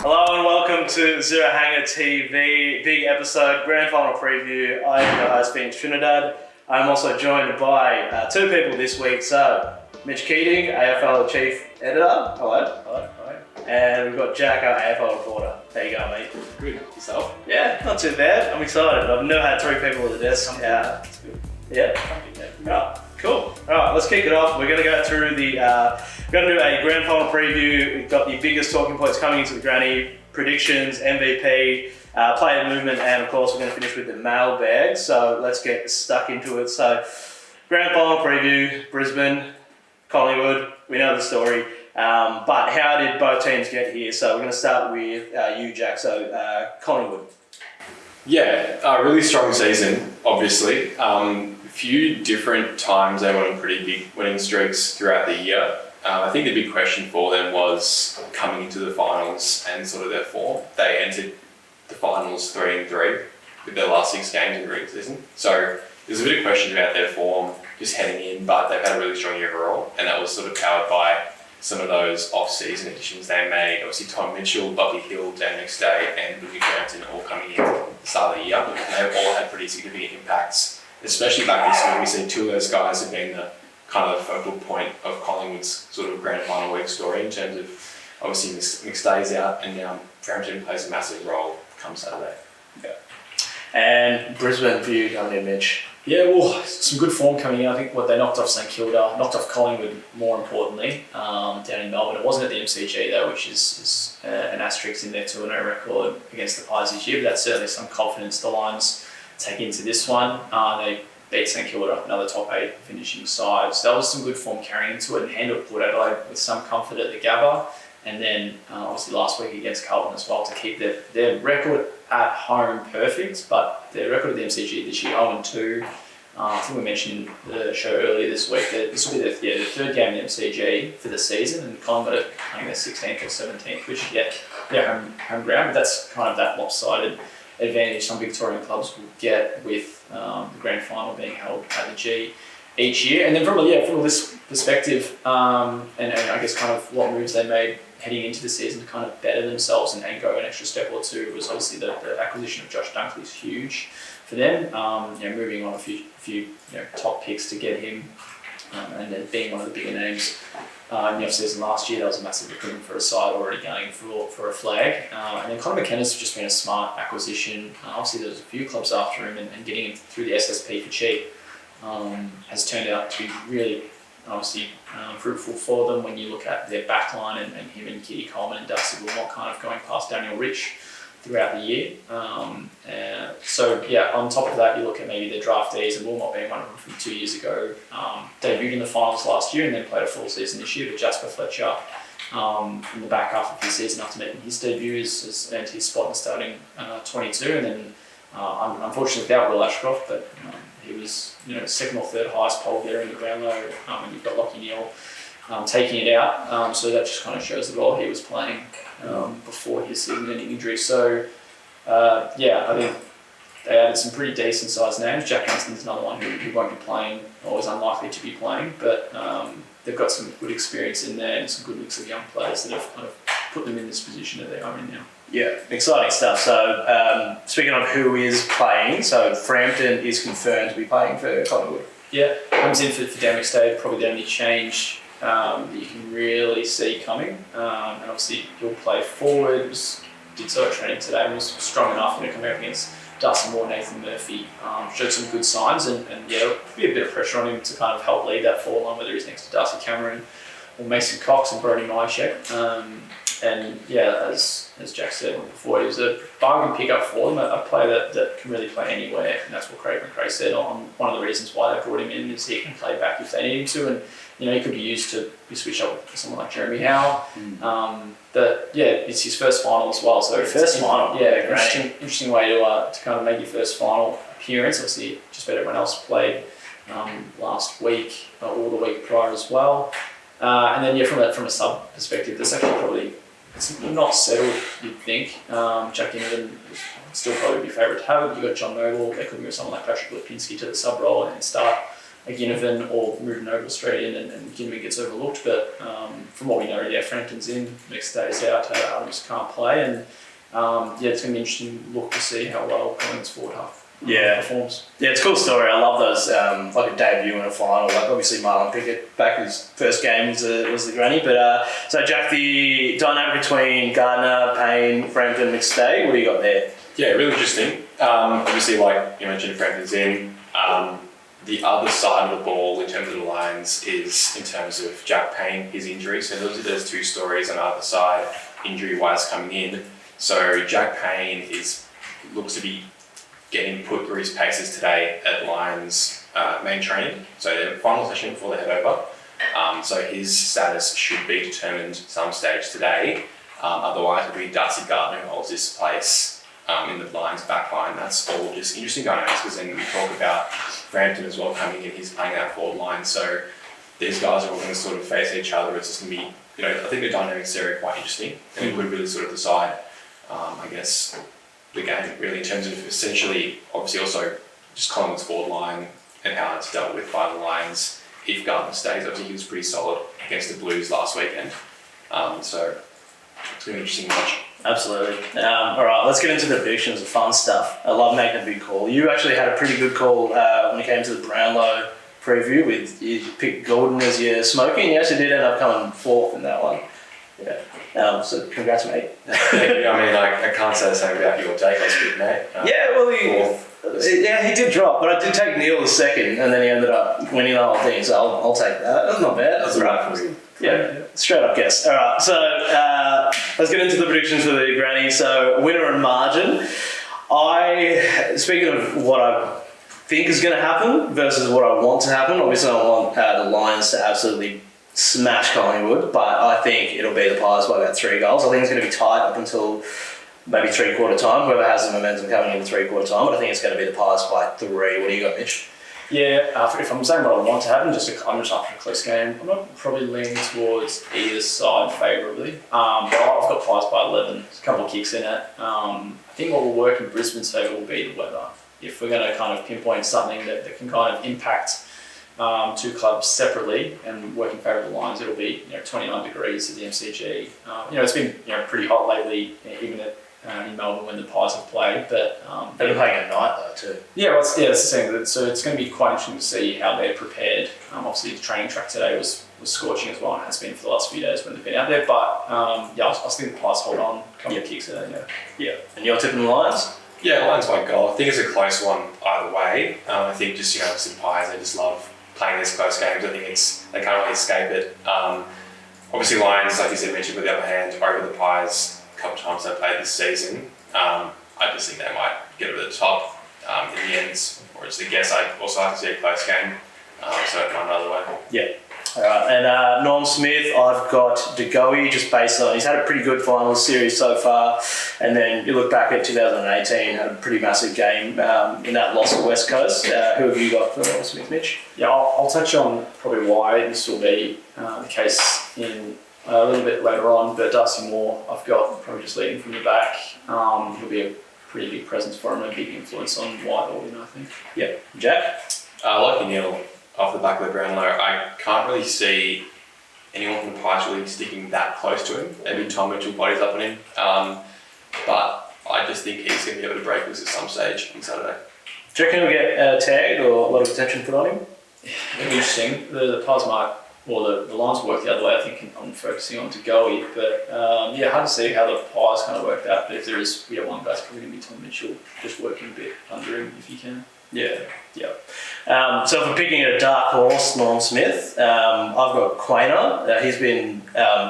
Hello and welcome to Zero Hanger TV, big episode, grand final preview. I am your host, being Trinidad. I'm also joined by two people this week. So, Mitch Keating, AFL Chief Editor. Hello. And we've got Jack, our AFL reporter. How you going, mate? Good. Yourself? Yeah, not too bad. I'm excited. I've never had three people at the desk. That's good. Yeah. Oh, cool. All right, let's kick it off. We're going to go through we're going to do a grand final preview. We've got the biggest talking points coming into the granny, predictions, MVP, player movement, and of course we're going to finish with the mailbag. So let's get stuck into it. So grand final preview, Brisbane, Collingwood. We know the story. But how did both teams get here? So we're going to start with you, Jack. So Collingwood. Yeah, a really strong season, obviously. A few different times they went on pretty big winning streaks throughout the year. I think the big question for them was coming into the finals and sort of their form. They entered the finals 3-3 with their last 6 games in the regular season. So there's a bit of question about their form just heading in, but they've had a really strong year overall, and that was sort of powered by some of those off-season additions they made. Obviously Tom Mitchell, Bobby Hill, Dan McStay and Louis Brampton all coming in at the start of the year, and they've all had pretty significant impacts, especially back this year. We see two of those guys have been the kind of focal point of Collingwood's sort of grand final week story in terms of obviously McStay's out and now Brampton plays a massive role come Saturday. Yeah. And Brisbane for you coming in, Mitch. Yeah, well, some good form coming in. I think they knocked off St Kilda, knocked off Collingwood more importantly, down in Melbourne. It wasn't at the MCG though, which is an asterisk in there to a no record against the Pies this year, but that's certainly some confidence the Lions take into this one. They beat St Kilda, another top 8 finishing side. So that was some good form carrying into it, and handled Port Adelaide with some comfort at the Gabba. And then obviously last week against Carlton as well to keep their record at home perfect, but their record at the MCG this year 0-2. I think we mentioned in the show earlier this week that this will be their third game in the MCG for the season, and Collingwood are playing their 16th or 17th, which they're home ground, but that's kind of that lopsided advantage some Victorian clubs will get with the grand final being held at the G each year. And then from this perspective, and I guess kind of what moves they made heading into the season to kind of better themselves and go an extra step or two was obviously the acquisition of Josh Dunkley is huge for them. Moving on a few top picks to get him, and then being one of the bigger names in the off-season last year, that was a massive recruitment for a side already going for a flag. And then Conor McKenna's just been a smart acquisition. Obviously, there's a few clubs after him, and getting him through the SSP for cheap has turned out to be really obviously fruitful for them when you look at their backline and him and Kitty Coleman and Darcy Wilmot kind of going past Daniel Rich throughout the year. On top of that, you look at maybe the draftees, and Wilmot being one of them from 2 years ago, debuted in the finals last year and then played a full season this year. But Jasper Fletcher, in the back half of his season after making his debut, has earned his spot in starting 22, and then unfortunately without Will Ashcroft, but he was second or third highest pole getter in the ground low, and you've got Lockie Neal taking it out. So that just kind of shows the role he was playing before his season-ending injury. So I think they added some pretty decent sized names. Jack Gunston's another one who won't be playing, or is unlikely to be playing, but they've got some good experience in there and some good mix of young players that have kind of put them in this position that they are in now. Yeah, exciting stuff. So, speaking of who is playing, so Frampton is confirmed to be playing for Collingwood. Yeah, comes in for Dan McStay, probably the only change that you can really see coming. And obviously he'll play forward, did so at training today, and was strong enough coming up against Dustin Moore, Nathan Murphy, showed some good signs, and there'll be a bit of pressure on him to kind of help lead that forward line, whether he's next to Darcy Cameron or Mason Cox and Brody Myshek. As Jack said before, he was a bargain pickup for them, a player that can really play anywhere, and that's what Craig McRae said on one of the reasons why they brought him in, is he can play back if they need him to, and he could be used to be switched up with someone like Jeremy Howe. It's his first final as well. So first final, interesting way to kind of make your first final appearance. Obviously, just about everyone else played last week or the week prior as well. And then from a sub perspective, that's actually probably it's not settled. You'd think Jack Innerton would still probably be favourite to have. You've got John Noble. They could move someone like Patrick Lipinski to the sub role and start a Ginnivan or moving over straight in and Ginnivan gets overlooked. But from what we know, Frampton's in, next day's out, Adams can't play, and it's going to be interesting look to see how well Collingwood's forward half performs. Yeah, it's a cool story. I love those, like a debut in a final. Like obviously Marlon Pickett back his first game was the granny. But so Jack, the dynamic between Gardner, Payne, Frampton, McStay, what do you got there? Yeah, really interesting. Obviously, like you mentioned, Frampton's in. The other side of the ball in terms of the lines is in terms of Jack Payne, his injury. So there's two stories on either side, injury-wise, coming in. So Jack Payne looks to be getting put through his paces today at Lions main training. So the final session before they head over. So his status should be determined some stage today. Otherwise, it'll be Darcy Gardner who holds his place in the Lions back line. That's all just interesting dynamics, because then we talk about Frampton as well coming in. He's playing that forward line. So these guys are all going to sort of face each other. It's just going to be, I think the dynamics there are quite interesting, and it would really sort of decide, I guess, the game really in terms of essentially, obviously also just Collingwood's forward line and how it's dealt with by the Lions if Gardner stays. Obviously he was pretty solid against the Blues last weekend. So it's going to be interesting to watch. Absolutely. All right, let's get into the predictions, the fun stuff. I love making a big call. You actually had a pretty good call when it came to the Brownlow preview. You picked Gordon as your smoky, and you actually did end up coming fourth in that one. Yeah. So congrats, mate. Thank you. I mean, I can't say the same about your take last week, mate. He did drop, but I did take Neil the second, and then he ended up winning the whole thing, so I'll take that. That's not bad. That's right for you. Yeah, straight up guess. All right, so let's get into the predictions for the granny. So winner and margin. Speaking of what I think is going to happen versus what I want to happen, obviously I want the Lions to absolutely smash Collingwood, but I think it'll be the Pies by about 3 goals. I think it's going to be tight up until maybe three-quarter time, whoever has the momentum coming into three-quarter time, but I think it's going to be the Pies by 3. What do you got, Mitch? Yeah, if I'm saying what I want to happen, I'm just after a close game. I'm not probably leaning towards either side favourably. But I've got Pies by 11. There's a couple of kicks in it. I think what will work in Brisbane's favour will be the weather. If we're going to kind of pinpoint something that can kind of impact two clubs separately and work in favour of the Lions, it'll be 29 degrees at the MCG. It's been pretty hot lately, even in Melbourne when the Pies have played, but they've been playing at night though too. That's the thing. So it's going to be quite interesting to see how they're prepared. Obviously, the training track today was scorching as well, and has been for the last few days when they've been out there. But I think the Pies hold on, couple of kicks in it. Yeah. And you're tipping the Lions? Yeah, Lions by goal. I think it's a close one either way. I think just some Pies, they just love playing these close games. I think they can't really escape it. Obviously, Lions, like you said, Mitch, with the upper hand over the Pies. Couple of times they played this season. I just think they might get over the top in the end, or just a guess. I also like to see a close game, so it might another way. Yeah. All right, and Norm Smith, I've got DeGoey, just based on he's had a pretty good final series so far, and then you look back at 2018, had a pretty massive game in that loss to West Coast. Who have you got for Norm Smith, Mitch? Yeah, I'll touch on probably why this will be the case in a little bit later on, but Darcy Moore, I've got probably just leading from the back. He'll be a pretty big presence for him, a big influence on Whitehall, I think. Yeah. Jack? Like Neil, off the back of the Brownlow, I can't really see anyone from the Pies really sticking that close to him. Maybe Tom Mitchell bodies up on him. But I just think he's going to be able to break loose at some stage on Saturday. Do you reckon he'll get tagged or a lot of attention put on him? It'll be interesting. The Pies might, the Lions work the other way, I think, on focusing on DeGoey. But hard to see how the Pies kind of worked out. But if there is one guy's probably going to be Tom Mitchell, just working a bit under him if you can. Yeah. So if we're picking a dark horse, Norm Smith, I've got Quainer. He's been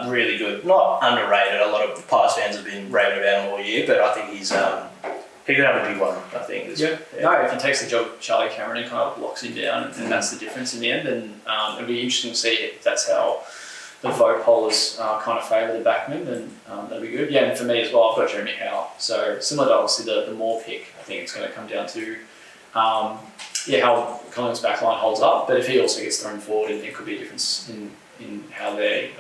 really good. Not underrated. A lot of Pies fans have been raving about him all year, but I think he could have a big one, I think. No, if he takes the job of Charlie Cameron and kind of locks him down, and that's the difference in the end, and it'll be interesting to see if that's how the vote holders kind of favour the backman, and that'll be good. Yeah, and for me as well, I've got Jeremy Howe. So similar to obviously the Moore pick, I think it's going to come down to how Collingwood's backline holds up, but if he also gets thrown forward, it could be a difference in how they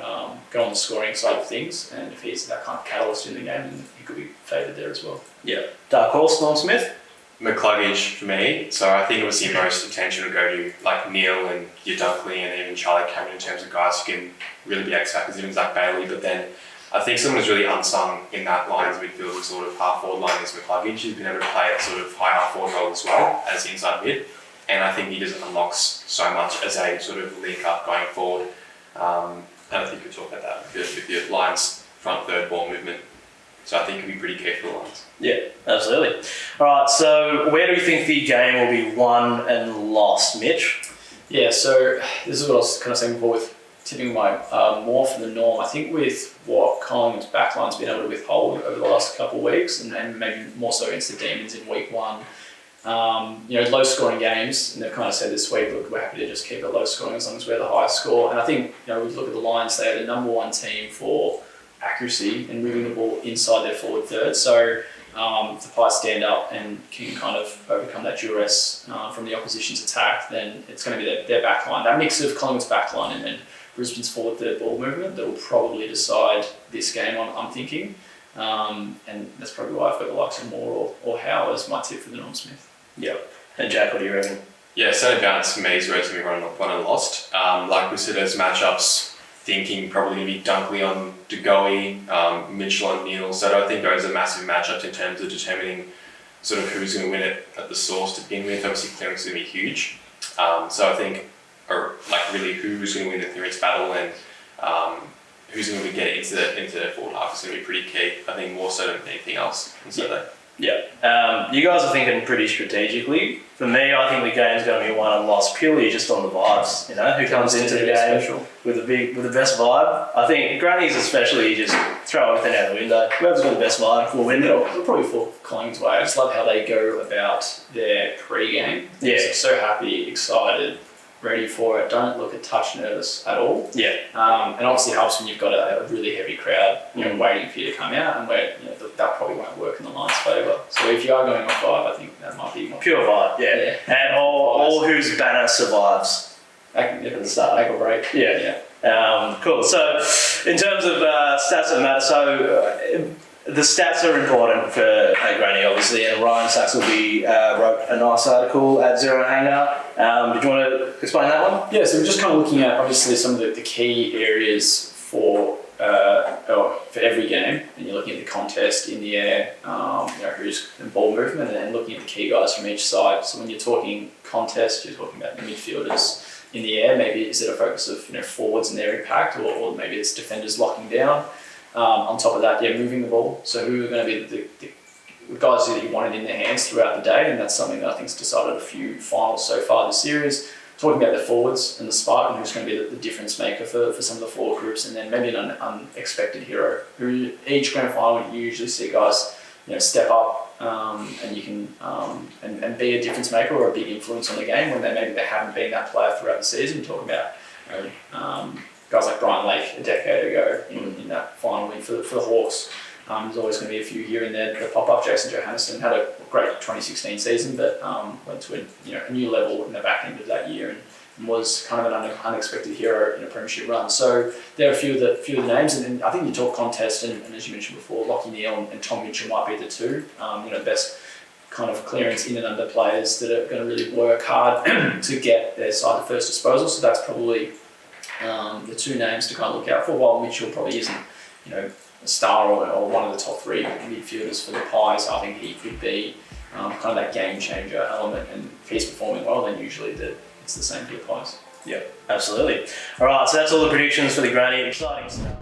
go on the scoring side of things, and if he's that kind of catalyst in the game, then he could be favoured there as well. Yeah. Dark horse, Norm Smith? McCluggage for me. So I think obviously most attention would go to like Neil and your Dunkley and even Charlie Cameron in terms of guys who can really be X-factors, even Zach Bailey. But then I think someone who's really unsung in that line as midfield, sort of half forward line, is McCluggage. He's been able to play at sort of high half forward role as well as inside mid. And I think he just unlocks so much as a sort of link up going forward. And I think you could talk about that with your Lions front third ball movement. So I think it'd be pretty key for the Lions. Yeah, absolutely. All right, so where do we think the game will be won and lost, Mitch? Yeah, so this is what I was kind of saying before with tipping my more for the norm. I think with what Collingwood's backline's been able to withhold over the last couple of weeks, and maybe more so against the Demons in week one, low scoring games, and they've kind of said this week, look, we're happy to just keep it low scoring as long as we're the highest score. And I think, we look at the Lions, they are the number one team for accuracy and moving the ball inside their forward third. So if the Pies stand up and can kind of overcome that duress from the opposition's attack, then it's going to be their back line. That mix of Collingwood's back line and then Brisbane's forward third ball movement that will probably decide this game, I'm thinking. And that's probably why I've got the likes of Moore or Howe as my tip for the Norm Smith. Yep. And Jack, what do you reckon? Yeah, centre bounce for me is where it's going to be won and lost. Like we said, as matchups, thinking probably going to be Dunkley on DeGoey, Mitchell on Neil. So I don't think those are massive matchups in terms of determining sort of who's going to win it at the source to begin with. Obviously, clearance is going to be huge. So I think, really who's going to win the clearance battle and who's going to get into the forward half is going to be pretty key. I think more so than anything else. Yeah. You guys are thinking pretty strategically. For me, I think the game's going to be won and lost purely just on the vibes. Who comes into the game with the best vibe. I think Grannies especially just throw everything out the window. Whoever's got the best vibe will win. They'll probably fall Collingwood's way. I just love how they go about their pre-game. Yeah. They're so happy, excited, ready for it. Don't look a touch nervous at all. Yeah. And obviously it helps when you've got a really heavy crowd, waiting for you to come out, and where that probably won't work in the Lions' favour. So if you are going off vibe, I think that might be pure vibe. Yeah. And all whose banner survives. At the start, make or break. Yeah. Cool. So in terms of stats that matter, so the stats are important for Granny, obviously, and Ryan Sachs will be wrote a nice article at Zero Hanger. Did you want to explain that one? Yeah, so we're just kind of looking at obviously some of the key areas for every game, and you're looking at the contest in the air, who's in ball movement, and then looking at the key guys from each side. So when you're talking contest, you're talking about the midfielders in the air. Maybe is it a focus of forwards and their impact, or maybe it's defenders locking down. On top of that, moving the ball. So who are going to be the guys that you wanted in their hands throughout the day, and that's something that I think's decided a few finals so far this series. Talking about the forwards and the spark, and who's going to be the difference maker for some of the forward groups, and then maybe an unexpected hero. Who each grand final you usually see guys step up and you can and be a difference maker or a big influence on the game when they haven't been that player throughout the season. Talking about guys like Brian Lake a decade ago in that final win for the Hawks. There's always going to be a few here and there that pop up. Jason Johannesson had a great 2016 season, but went to a new level in the back end of that year and was kind of an unexpected hero in a premiership run. So there are a few of the names, and I think you talk contest, and as you mentioned before, Lachie Neale and Tom Mitchell might be the two. The best kind of clearance in and under players that are going to really work hard to get their side to first disposal. So that's probably the two names to kind of look out for. While Mitchell probably isn't, a star or one of the top three midfielders for the Pies, I think he could be kind of that game changer element. And if he's performing well, then usually it's the same for the Pies. Yeah, absolutely. All right, so that's all the predictions for the Granny. Exciting stuff.